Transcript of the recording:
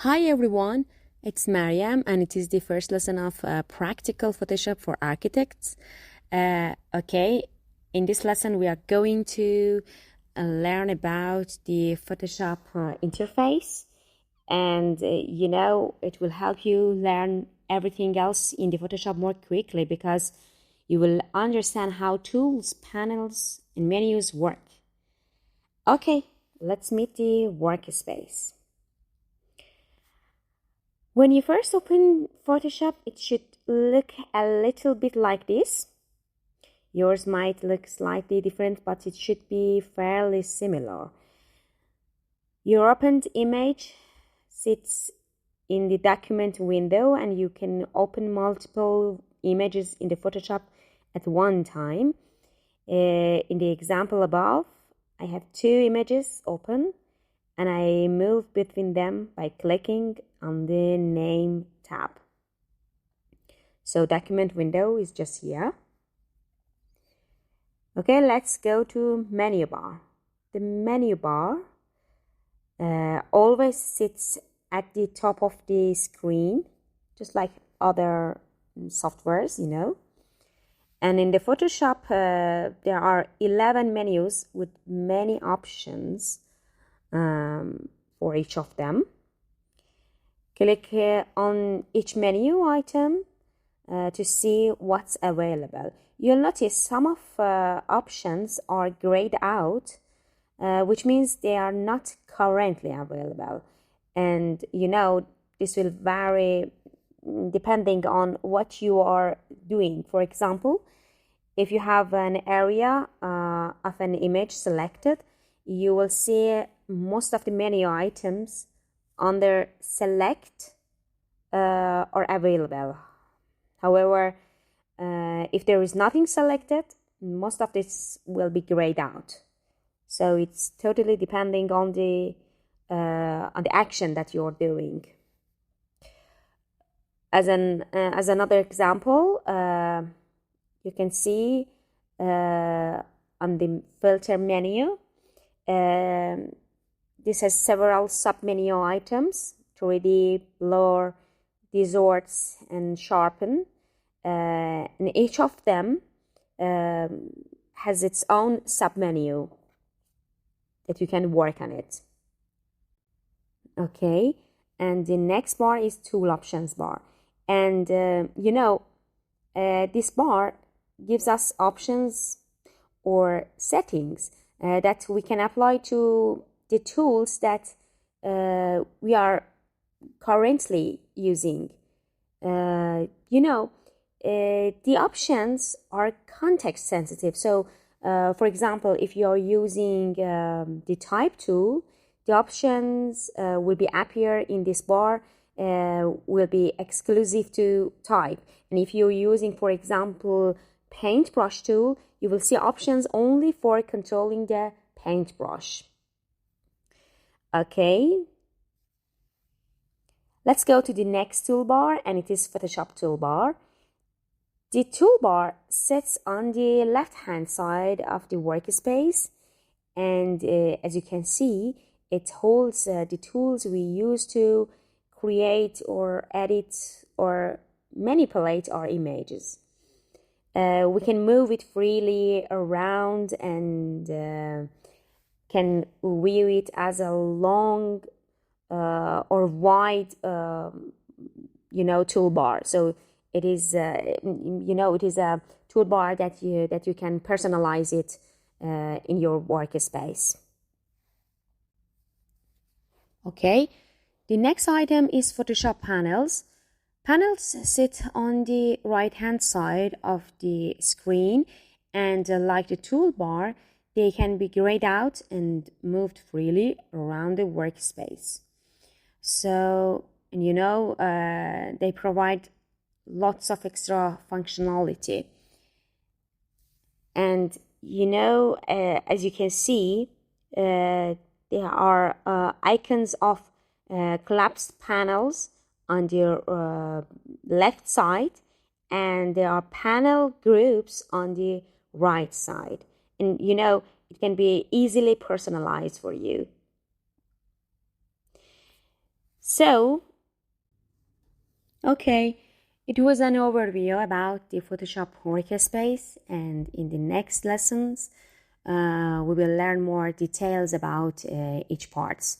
Hi everyone, it's Mariam and it is the first lesson of Practical Photoshop for Architects. Okay, in this lesson we are going to learn about the Photoshop interface, and it will help you learn everything else in the Photoshop more quickly because you will understand how tools, panels and menus work. Okay, let's meet the workspace. When you first open Photoshop, it should look a little bit like this. Yours might look slightly different, but it should be fairly similar. Your opened image sits in the document window, and you can open multiple images in the Photoshop at one time. In the example above, I have two images open, and I move between them by clicking on the Name tab. So document window is just here. Okay, let's go to menu bar. The menu bar always sits at the top of the screen, just like other softwares, And in the Photoshop, there are 11 menus with many options for each of them. Click on each menu item to see what's available. You'll notice some of options are grayed out, which means they are not currently available. And this will vary depending on what you are doing. For example, if you have an area of an image selected, you will see most of the menu items under select are available. However, if there is nothing selected, most of this will be grayed out. So it's totally depending on the action that you're doing. As another example, you can see on the filter menu, this has several sub-menu items: 3D, blur, distorts, and sharpen. And each of them has its own sub-menu that you can work on it. Okay, and the next bar is Tool Options bar. And this bar gives us options or settings that we can apply to the tools that we are currently using. The options are context sensitive. So, for example, if you're using the type tool, the options will be appear in this bar, will be exclusive to type. And if you're using, for example, paintbrush tool, you will see options only for controlling the paintbrush. Okay, let's go to the next toolbar, and it is Photoshop toolbar. The toolbar sits on the left-hand side of the workspace, and as you can see, it holds the tools we use to create or edit or manipulate our images. We can move it freely around and can view it as a long or wide, toolbar. So it is, it is a toolbar that you can personalize it in your workspace. Okay, the next item is Photoshop panels. Panels sit on the right-hand side of the screen, and like the toolbar, they can be grayed out and moved freely around the workspace. So, they provide lots of extra functionality. And, as you can see, there are icons of collapsed panels on the left side, and there are panel groups on the right side. And it can be easily personalized for you. So, okay, it was an overview about the Photoshop Workspace, and in the next lessons, we will learn more details about each parts.